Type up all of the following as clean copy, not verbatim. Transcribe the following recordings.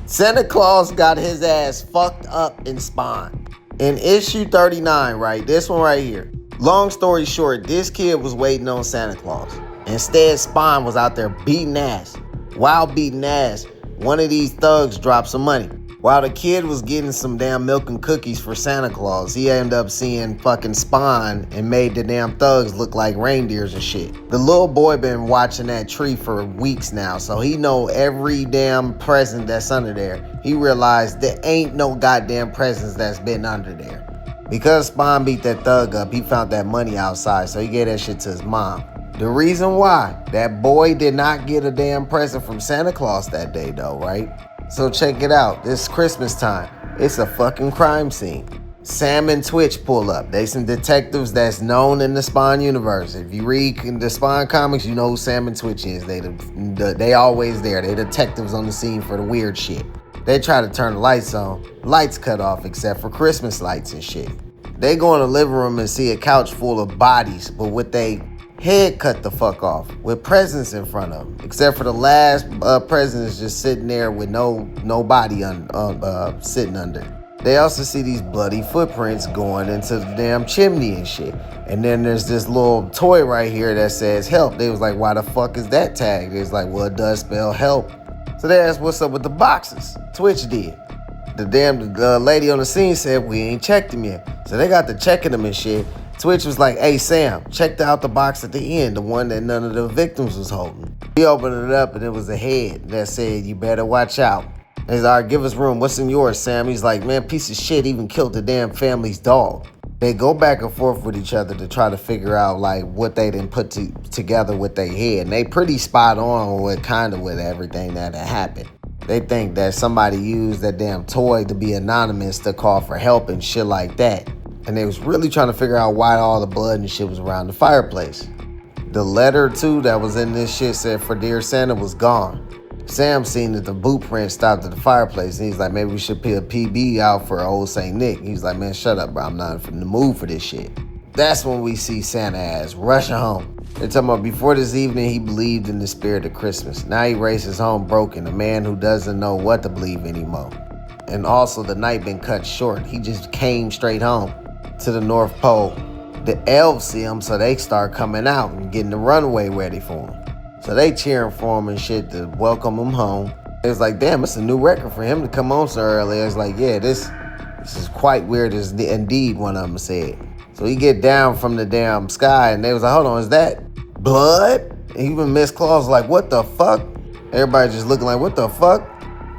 Santa Claus got his ass fucked up in Spawn. In issue 39, right? This one right here. Long story short, this kid was waiting on Santa Claus. Instead, Spawn was out there beating ass. While beating ass, one of these thugs dropped some money. While the kid was getting some damn milk and cookies for Santa Claus, he ended up seeing fucking Spawn and made the damn thugs look like reindeers and shit. The little boy been watching that tree for weeks now, so he know every damn present that's under there. He realized there ain't no goddamn presents that's been under there. Because Spawn beat that thug up, he found that money outside, so he gave that shit to his mom. The reason why that boy did not get a damn present from Santa Claus that day though, right? So check it out. This Christmas time, it's a fucking crime scene. Sam and Twitch pull up. They some detectives that's known in the Spawn universe. If you read the Spawn comics, you know who Sam and Twitch is. They always there. They detectives on the scene for the weird shit. They try to turn the lights on. Lights cut off except for Christmas lights and shit. They go in the living room and see a couch full of bodies, but with they head cut the fuck off with presents in front of them, except for the last present is just sitting there with no body sitting under. They also see these bloody footprints going into the damn chimney and shit. And then there's this little toy right here that says help. They was like, why the fuck is that tagged? It's like, well, it does spell help. So they asked what's up with the boxes. Twitch did. The damn lady on the scene said we ain't checked them yet. So they got to checking them and shit. Twitch was like, hey, Sam, check out the box at the end, the one that none of the victims was holding. He opened it up and it was a head that said, you better watch out. He's like, all right, give us room. What's in yours, Sam? He's like, man, piece of shit even killed the damn family's dog. They go back and forth with each other to try to figure out like what they didn't put together with their head. And they pretty spot on with everything that had happened. They think that somebody used that damn toy to be anonymous to call for help and shit like that. And they was really trying to figure out why all the blood and shit was around the fireplace. The letter, too, that was in this shit said, for Dear Santa, was gone. Sam seen that the boot print stopped at the fireplace. And he's like, maybe we should put a PB out for old St. Nick. He's like, man, shut up, bro. I'm not in the mood for this shit. That's when we see Santa ass rushing home. They're talking about before this evening, he believed in the spirit of Christmas. Now he races home broken, a man who doesn't know what to believe anymore. And also, the night been cut short. He just came straight home to the North Pole. The elves see him, so they start coming out and getting the runway ready for him. So they cheering for him and shit to welcome him home. It's like, damn, it's a new record for him to come home so early. It's like, yeah, this is quite weird, as indeed one of them said. So he get down from the damn sky, and they was like, hold on, is that blood? And even Miss Claus was like, what the fuck? Everybody just looking like, what the fuck?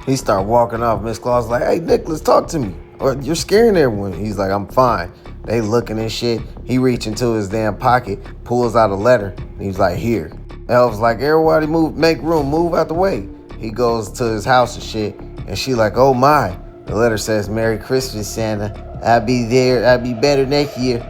He start walking off. Miss Claus was like, hey, Nicholas, talk to me. Or you're scaring everyone. He's like, I'm fine. They looking and shit. He reach into his damn pocket, pulls out a letter. And he's like, here. Elf's like, everybody move, make room, move out the way. He goes to his house and shit. And she like, oh my. The letter says, Merry Christmas, Santa. I'll be there. I'll be better next year.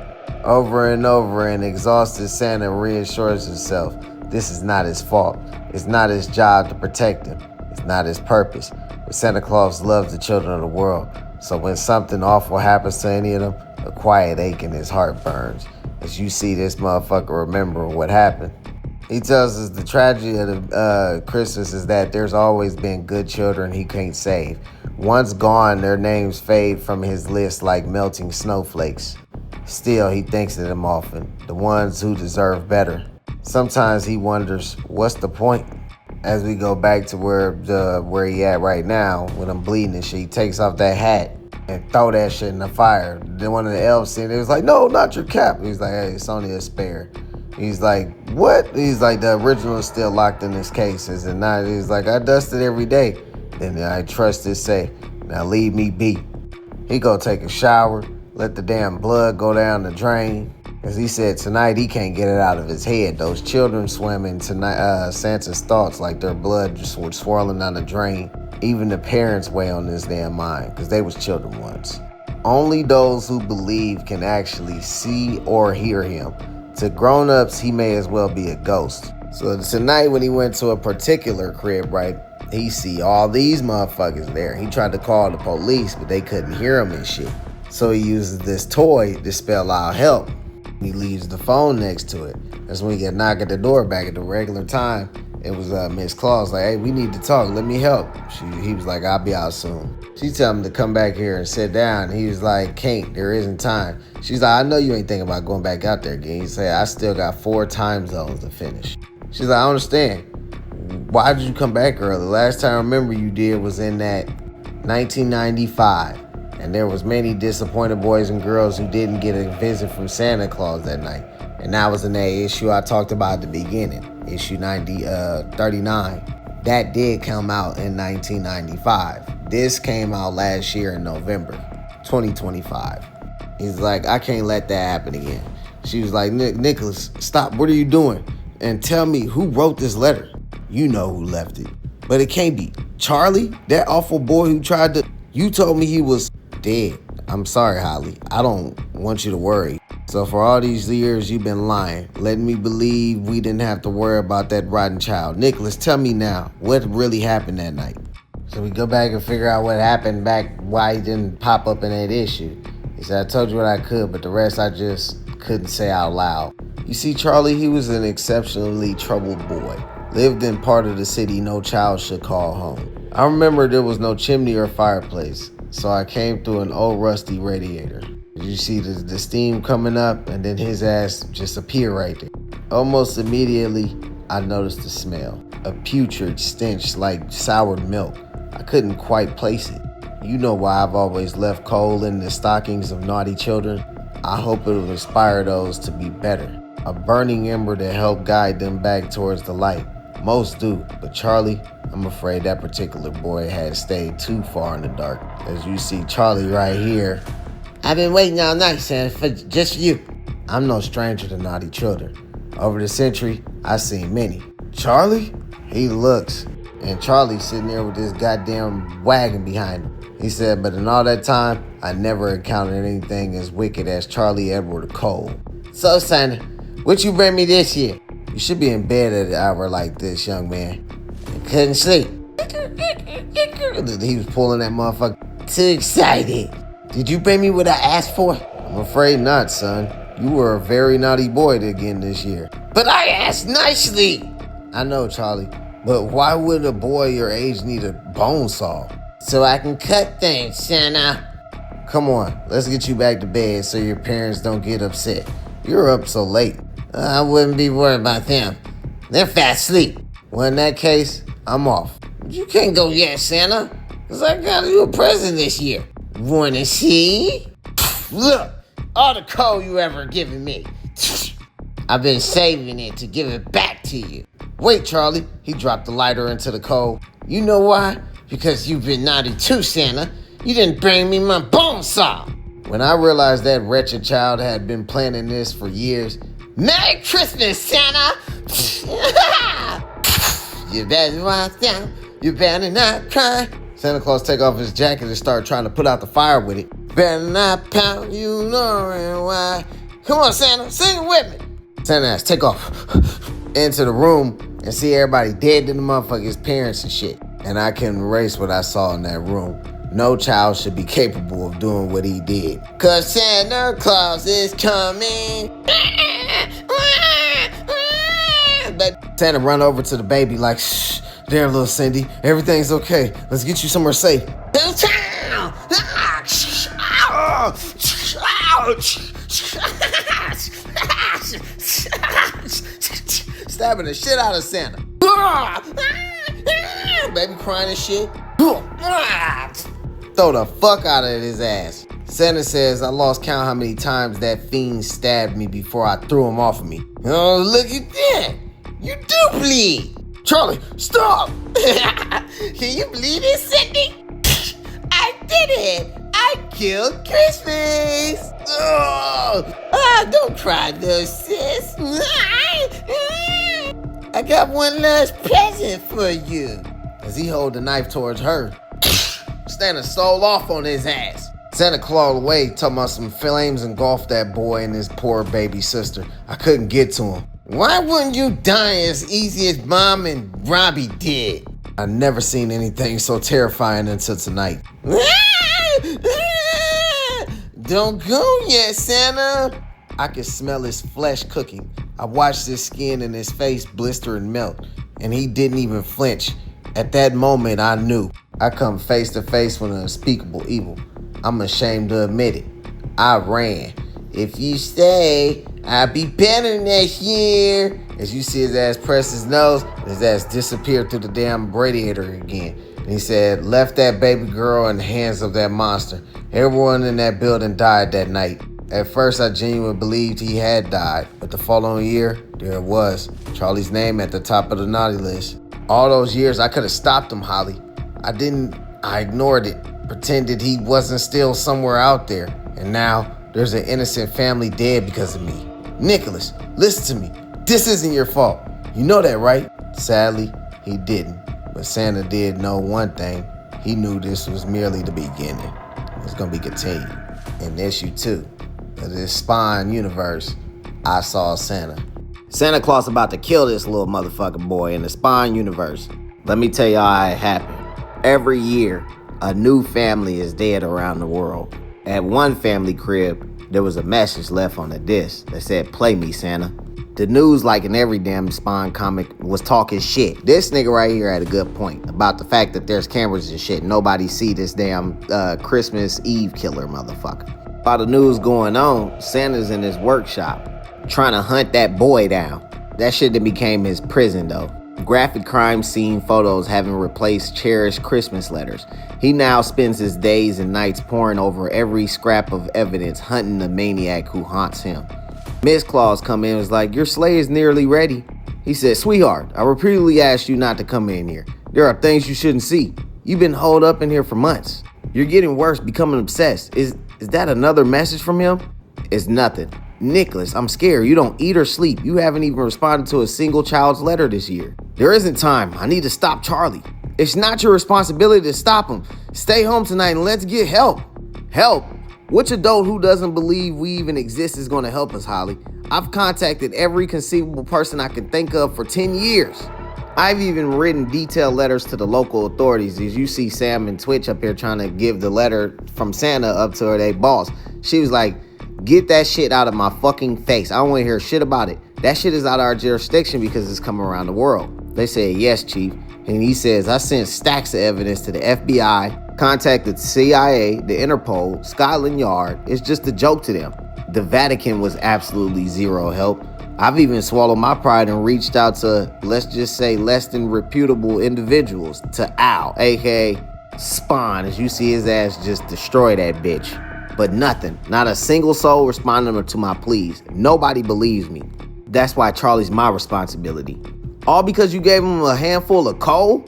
Over and over, and exhausted Santa reassures himself. This is not his fault. It's not his job to protect him. It's not his purpose. But Santa Claus loves the children of the world. So when something awful happens to any of them, a quiet ache in his heart burns. As you see this motherfucker remember what happened. He tells us the tragedy of Christmas is that there's always been good children he can't save. Once gone, their names fade from his list like melting snowflakes. Still, he thinks of them often, the ones who deserve better. Sometimes he wonders, what's the point? As we go back to where he at right now, when I'm bleeding and shit, he takes off that hat and throw that shit in the fire. Then one of the elves seen it, was like, no, not your cap. He's like, hey, it's only a spare. He's like, what? He's like, the original is still locked in his cases. And now he's like, I dust it every day. And I trust it safe. Now leave me be. He go take a shower, let the damn blood go down the drain. As he said, tonight he can't get it out of his head. Those children swim in tonight, Santa's thoughts like their blood just was swirling down the drain. Even the parents weigh on this damn mind, because they was children once. Only those who believe can actually see or hear him. To grown-ups, he may as well be a ghost. So tonight when he went to a particular crib, right, he see all these motherfuckers there. He tried to call the police, but they couldn't hear him and shit. So he uses this toy to spell out help. He leaves the phone next to it. That's when he get knocked at the door back at the regular time. It was Miss Claus like, hey, we need to talk. Let me help. He was like, I'll be out soon. She tell him to come back here and sit down. He was like, can't, there isn't time. She's like, I know you ain't thinking about going back out there again. He said, I still got 4 time zones to finish. She's like, I understand. Why did you come back early? Last time I remember you did was in that 1995. And there was many disappointed boys and girls who didn't get a visit from Santa Claus that night. And that was in that issue I talked about at the beginning, issue 39. That did come out in 1995. This came out last year in November 2025. He's like, I can't let that happen again. She was like, Nicholas, stop. What are you doing? And tell me who wrote this letter. You know who left it. But it can't be Charlie, that awful boy who tried to... You told me he was dead. I'm sorry, Holly. I don't want you to worry. So for all these years you've been lying, letting me believe we didn't have to worry about that rotten child. Nicholas, tell me now, what really happened that night? So we go back and figure out what happened back, why he didn't pop up in that issue. He said, I told you what I could, but the rest I just couldn't say out loud. You see, Charlie, he was an exceptionally troubled boy. Lived in part of the city no child should call home. I remember there was no chimney or fireplace, so I came through an old rusty radiator. You see the steam coming up, and then his ass just appear right there. Almost immediately, I noticed the smell. A putrid stench like soured milk. I couldn't quite place it. You know why I've always left coal in the stockings of naughty children. I hope it will inspire those to be better. A burning ember to help guide them back towards the light. Most do, but Charlie, I'm afraid that particular boy had stayed too far in the dark. As you see Charlie right here. I've been waiting all night, Santa, for just you. I'm no stranger to naughty children. Over the century, I've seen many. Charlie? He looks, and Charlie's sitting there with this goddamn wagon behind him. He said, but in all that time, I never encountered anything as wicked as Charlie Edward Cole. So, Santa, what you bring me this year? You should be in bed at an hour like this, young man. I couldn't sleep. He was pulling that motherfucker. Too excited. Did you bring me what I asked for? I'm afraid not, son. You were a very naughty boy again this year. But I asked nicely. I know, Charlie. But why would a boy your age need a bone saw? So I can cut things, Santa. Come on, let's get you back to bed so your parents don't get upset. You're up so late. I wouldn't be worried about them. They're fast asleep. Well, in that case, I'm off. You can't go yet, Santa. Because I got you a present this year. Wanna see? Look, all the coal you ever given me. I've been saving it to give it back to you. Wait, Charlie. He dropped the lighter into the coal. You know why? Because you've been naughty too, Santa. You didn't bring me my bone saw. When I realized that wretched child had been planning this for years, Merry Christmas, Santa! You better watch down. You better not cry. Santa Claus take off his jacket and start trying to put out the fire with it. Better not pout, you know why. Come on, Santa, sing it with me. Santa ass, take off. Into the room and see everybody dead to the motherfuckers' parents and shit. And I can erase what I saw in that room. No child should be capable of doing what he did. 'Cause Santa Claus is coming. But Santa run over to the baby like, shh, there, little Cindy. Everything's okay. Let's get you somewhere safe. Stabbing the shit out of Santa. Baby crying and shit. Throw the fuck out of his ass. Santa says I lost count how many times that fiend stabbed me before I threw him off of me. Oh, look at that. You do bleed. Charlie, stop. Can you believe it, Cindy? I did it. I killed Christmas. Oh, don't cry, little sis. I got one last present for you. As he hold the knife towards her, Santa sold off on his ass. Santa clawed away, talking about some flames engulfed that boy and his poor baby sister. I couldn't get to him. Why wouldn't you die as easy as Mom and Robbie did? I never seen anything so terrifying until tonight. Don't go yet, Santa. I could smell his flesh cooking. I watched his skin and his face blister and melt. and he didn't even flinch. At that moment, I knew I come face to face with an unspeakable evil. I'm ashamed to admit it. I ran. If you stay, I'll be better next year. As you see his ass press his nose, his ass disappeared through the damn radiator again. And he said, left that baby girl in the hands of that monster. Everyone in that building died that night. At first, I genuinely believed he had died, but the following year, there it was, Charlie's name at the top of the naughty list. All those years, I could have stopped him, Holly. I ignored it, pretended he wasn't still somewhere out there. And now, there's an innocent family dead because of me. Nicholas, listen to me. This isn't your fault. You know that, right? Sadly, he didn't. But Santa did know one thing. He knew this was merely the beginning. It's going to be continued. In issue 2 of this Spawn universe, I saw Santa. Santa Claus about to kill this little motherfucking boy in the Spawn universe. Let me tell y'all how it happened. Every year, a new family is dead around the world. At one family crib, there was a message left on the disc that said, "Play me, Santa." The news, like in every damn Spawn comic, was talking shit. This nigga right here had a good point about the fact that there's cameras and shit. Nobody see this damn Christmas Eve killer motherfucker. While the news going on, Santa's in his workshop trying to hunt that boy down. That shit that became his prison though. Graphic crime scene photos having replaced cherished Christmas letters. He now spends his days and nights poring over every scrap of evidence, hunting the maniac who haunts him. Miss Claus come in and was like, "Your sleigh is nearly ready." He said, "Sweetheart, I repeatedly asked you not to come in here. There are things you shouldn't see. You've been holed up in here for months. You're getting worse, becoming obsessed." Is that another message from him? It's nothing. "Nicholas, I'm scared. You don't eat or sleep. You haven't even responded to a single child's letter this year. There isn't time. I need to stop Charlie. It's not your responsibility to stop him. Stay home tonight and let's get help." Help? Which adult who doesn't believe we even exist is going to help us, Holly? I've contacted every conceivable person I can think of for 10 years. I've even written detailed letters to the local authorities. As you see Sam and Twitch up here trying to give the letter from Santa up to their boss. She was like, "Get that shit out of my fucking face. I don't want to hear shit about it. That shit is out of our jurisdiction because it's coming around the world." They said, "Yes, Chief." And he says, "I sent stacks of evidence to the FBI, contacted CIA, the Interpol, Scotland Yard. It's just a joke to them." The Vatican was absolutely zero help. I've even swallowed my pride and reached out to, let's just say, less than reputable individuals, to Al, aka Spawn, as you see his ass just destroy that bitch. But nothing, not a single soul responded to my pleas. Nobody believes me. That's why Charlie's my responsibility. All because you gave him a handful of coal?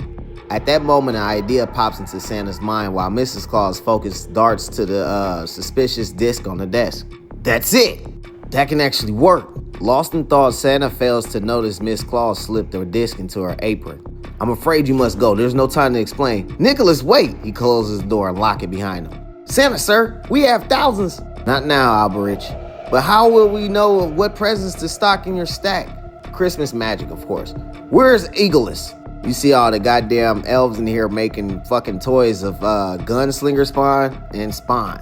At that moment, an idea pops into Santa's mind while Mrs. Claus focus darts to the suspicious disc on the desk. That's it! That can actually work. Lost in thought, Santa fails to notice Miss Claus slipped her disc into her apron. "I'm afraid you must go. There's no time to explain." "Nicholas, wait!" He closes the door and locks it behind him. "Santa, sir, we have thousands." "Not now, Alberich. But how will we know what presents to stock in your stack?" "Christmas magic, of course." "Where's Eagleus?" You see all the goddamn elves in here making fucking toys of Gunslinger Spawn and Spawn.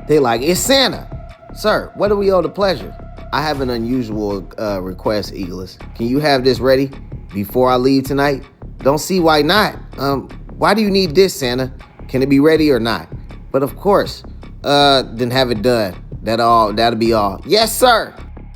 They like, "It's Santa." "Sir, what do we owe the pleasure?" "I have an unusual request, Eagleus. Can you have this ready before I leave tonight?" "Don't see why not. Why do you need this, Santa? Can it be ready or not?" "But of course." Then have it done. That'll be all." "Yes, sir."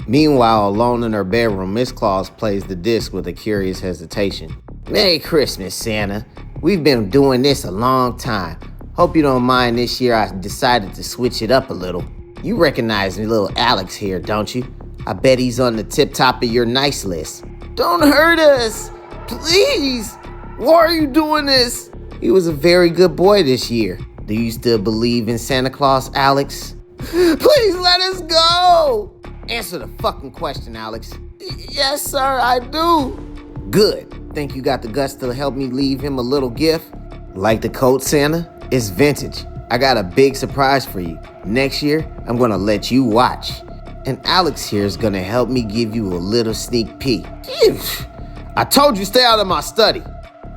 Meanwhile, alone in her bedroom, Miss Claus plays the disc with a curious hesitation. "Merry Christmas, Santa. We've been doing this a long time. Hope you don't mind this year I decided to switch it up a little. You recognize me, little Alex here, don't you? I bet he's on the tip top of your nice list." "Don't hurt us. Please. Why are you doing this?" "He was a very good boy this year. Do you still believe in Santa Claus, Alex?" "Please let us go." "Answer the fucking question, Alex." "Yes, sir, I do." "Good. Think you got the guts to help me leave him a little gift?" "Like the coat, Santa? It's vintage. I got a big surprise for you. Next year, I'm gonna let you watch. And Alex here is gonna help me give you a little sneak peek." Phew. "I told you stay out of my study."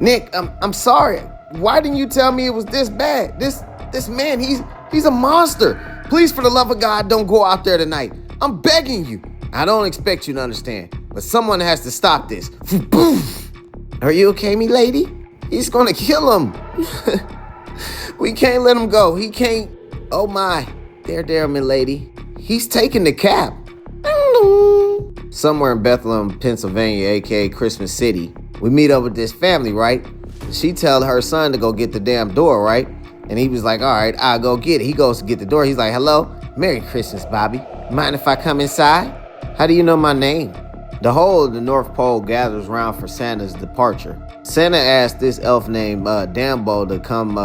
"Nick, I'm sorry. Why didn't you tell me it was this bad? This man, he's a monster. Please, for the love of God, don't go out there tonight. I'm begging you." "I don't expect you to understand, but someone has to stop this." Are you okay, me lady? He's gonna kill him. We can't let him go. He can't. Oh my. There, me lady. He's taking the cap. Somewhere in Bethlehem, Pennsylvania, aka Christmas City, we meet up with this family, right? She tell her son to go get the damn door, right? And he was like, all right, I'll go get it. He goes to get the door. He's like, hello, Merry Christmas, Bobby. Mind if I come inside? How do you know my name? The whole of the North Pole gathers around for Santa's departure. Santa asked this elf named Dumbo to come,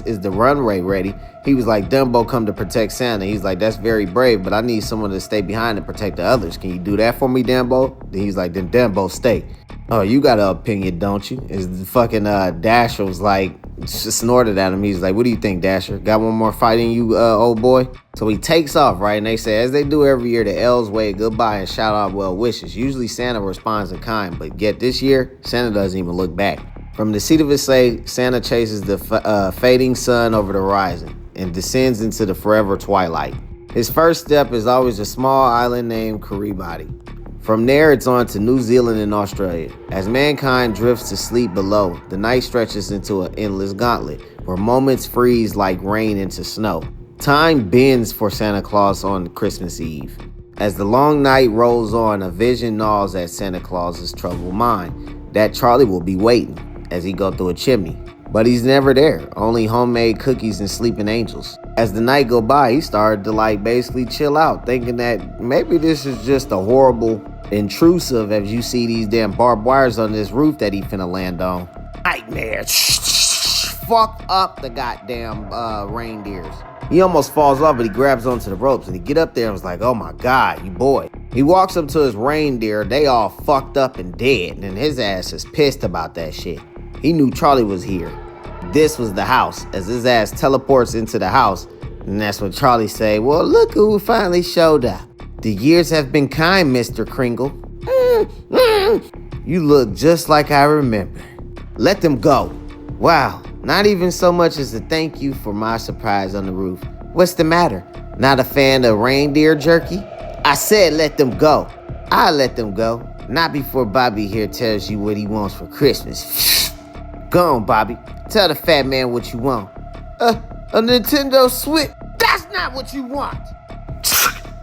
is the runway ready? He was like, Dumbo come to protect Santa. He's like, that's very brave, but I need someone to stay behind and protect the others. Can you do that for me, Dumbo? Then he's like, then Dumbo, stay. Oh, you got an opinion, don't you? Is the fucking Dasher was like, snorted at him. He's like, what do you think, Dasher? Got one more fight in you, old boy? So he takes off, right? And they say, as they do every year, the elves wave goodbye and shout out well wishes. Usually Santa responds in kind, but yet this year, Santa doesn't even look back. From the seat of his sleigh, Santa chases the fading sun over the horizon and descends into the forever twilight. His first step is always a small island named Kiribati. From there, it's on to New Zealand and Australia. As mankind drifts to sleep below, the night stretches into an endless gauntlet, where moments freeze like rain into snow. Time bends for Santa Claus on Christmas Eve. As the long night rolls on, a vision gnaws at Santa Claus's troubled mind, that Charlie will be waiting as he go through a chimney. But he's never there, only homemade cookies and sleeping angels. As the night go by, he started to basically chill out, thinking that maybe this is just a horrible intrusive as you see these damn barbed wires on this roof that he finna land on. Nightmare. Fuck up the goddamn reindeers. He almost falls off, but he grabs onto the ropes and he get up there and was like, oh my God, you boy. He walks up to his reindeer, they all fucked up and dead, and his ass is pissed about that shit. He knew Charlie was here. This was the house, as his ass teleports into the house, and that's when Charlie say, well, look who finally showed up. The years have been kind, Mr. Kringle. You look just like I remember. Let them go. Wow, not even so much as a thank you for my surprise on the roof. What's the matter? Not a fan of reindeer jerky? I said let them go. I'll let them go. Not before Bobby here tells you what he wants for Christmas. Go on, Bobby. Tell the fat man what you want. A Nintendo Switch? That's not what you want.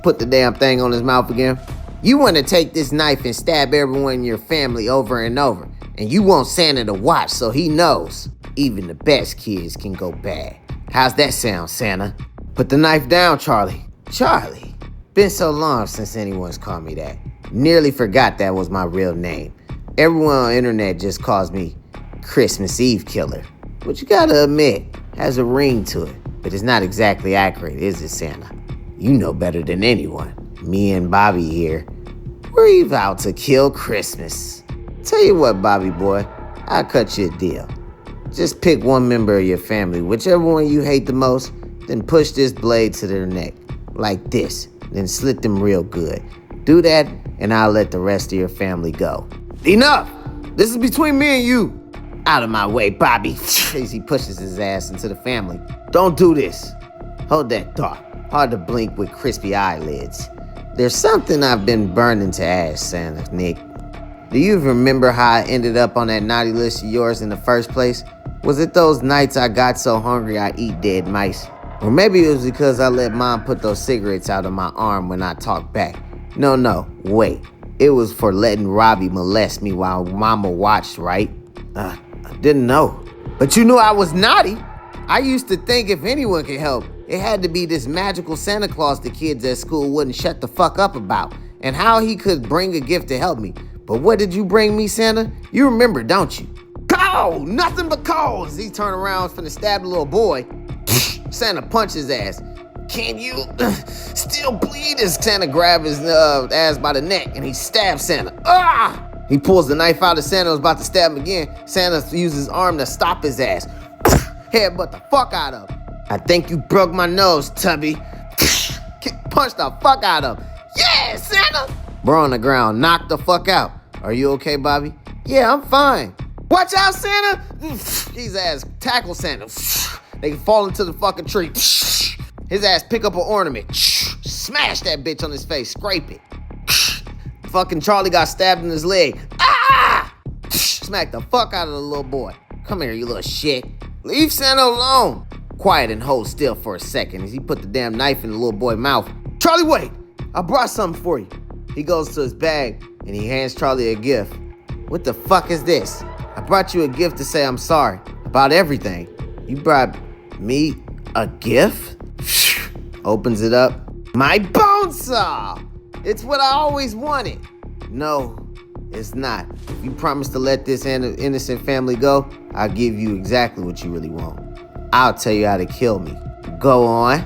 Put the damn thing on his mouth again. You want to take this knife and stab everyone in your family over and over. And you want Santa to watch so he knows even the best kids can go bad. How's that sound, Santa? Put the knife down, Charlie. Charlie. Been so long since anyone's called me that. Nearly forgot that was my real name. Everyone on the internet just calls me Christmas Eve Killer. Which you gotta admit, has a ring to it. But it's not exactly accurate, is it, Santa? You know better than anyone. Me and Bobby here, we're out to kill Christmas. Tell you what, Bobby boy, I'll cut you a deal. Just pick one member of your family, whichever one you hate the most, then push this blade to their neck, like this, then slit them real good. Do that, and I'll let the rest of your family go. Enough! This is between me and you. Out of my way, Bobby. As he pushes his ass into the family. Don't do this. Hold that thought. Hard to blink with crispy eyelids. There's something I've been burning to ask, Santa Nick. Do you remember how I ended up on that naughty list of yours in the first place? Was it those nights I got so hungry I eat dead mice? Or maybe it was because I let Mom put those cigarettes out of my arm when I talked back. No, wait. It was for letting Robbie molest me while Mama watched, right? I didn't know. But you knew I was naughty. I used to think if anyone could help, it had to be this magical Santa Claus the kids at school wouldn't shut the fuck up about, and how he could bring a gift to help me. But what did you bring me, Santa? You remember, don't you? Cow! Nothing but cows! He turned around, finna stab the little boy. Santa punched his ass. Can you still bleed? As Santa grabbed his ass by the neck, and he stabbed Santa. Ah! He pulls the knife out of Santa, was about to stab him again. Santa uses his arm to stop his ass. Headbutt the fuck out of him. I think you broke my nose, Tubby. Punch the fuck out of him. Yeah, Santa! Bro on the ground, knocked the fuck out. Are you okay, Bobby? Yeah, I'm fine. Watch out, Santa! His ass tackle Santa. They fall into the fucking tree. His ass pick up an ornament. Smash that bitch on his face. Scrape it. Fucking Charlie got stabbed in his leg. Ah! smacked the fuck out of the little boy. Come here, you little shit. Leave Santa alone. Quiet and hold still for a second as he put the damn knife in the little boy's mouth. Charlie, wait. I brought something for you. He goes to his bag and he hands Charlie a gift. What the fuck is this? I brought you a gift to say I'm sorry about everything. You brought me a gift? Opens it up. My bone saw! It's what I always wanted. No, it's not. If you promise to let this innocent family go, I'll give you exactly what you really want. I'll tell you how to kill me. Go on.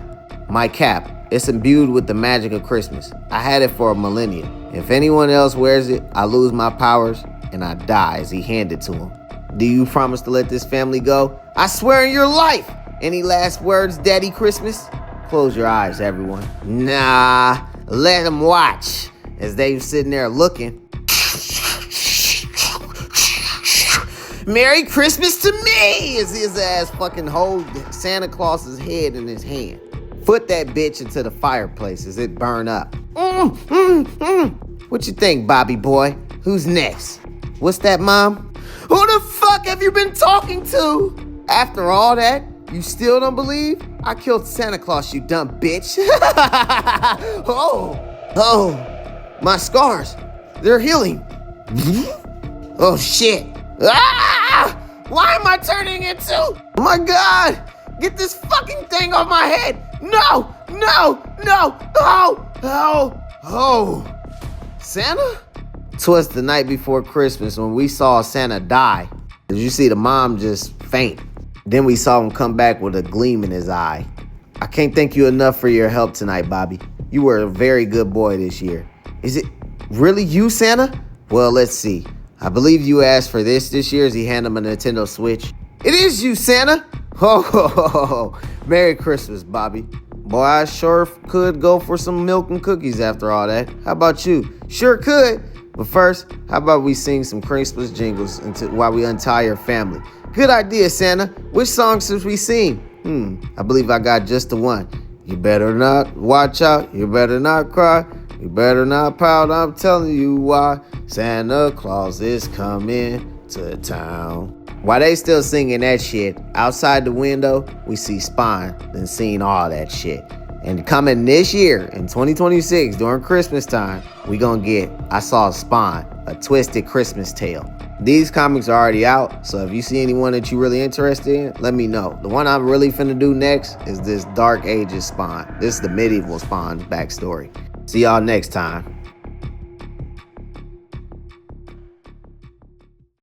My cap. It's imbued with the magic of Christmas. I had it for a millennia. If anyone else wears it, I lose my powers and I die, as he handed to him. Do you promise to let this family go? I swear in your life. Any last words, Daddy Christmas? Close your eyes, everyone. Nah, let them watch. As they were sitting there looking. Merry Christmas to me! As his ass fucking hold Santa Claus's head in his hand. Foot that bitch into the fireplace as it burn up. What you think, Bobby boy? Who's next? What's that, Mom? Who the fuck have you been talking to? After all that, you still don't believe? I killed Santa Claus, you dumb bitch. Oh, my scars, they're healing. Oh shit. Ah! Why am I turning into? Oh my God, get this fucking thing off my head. No. Oh. Santa? 'Twas the night before Christmas when we saw Santa die. Did you see the mom just faint? Then we saw him come back with a gleam in his eye. I can't thank you enough for your help tonight, Bobby. You were a very good boy this year. Is it really you, Santa? Well, let's see. I believe you asked for this year as he handed him a Nintendo Switch. It is you, Santa. Ho. Merry Christmas, Bobby. Boy, I sure could go for some milk and cookies after all that. How about you? Sure could. But first, how about we sing some Christmas jingles while we untie your family? Good idea, Santa. Which song should we sing? I believe I got just the one. You better not watch out. You better not cry. You better not pout. I'm telling you why. Santa Claus is coming to town. While they still singing that shit, outside the window, we see Spine, then seeing all that shit. And coming this year, in 2026, during Christmas time, we gonna get I Saw Spine, a twisted Christmas tale. These comics are already out, so if you see anyone that you really interested in, let me know. The one I'm really finna do next is this Dark Ages Spine. This is the medieval Spine backstory. See y'all next time.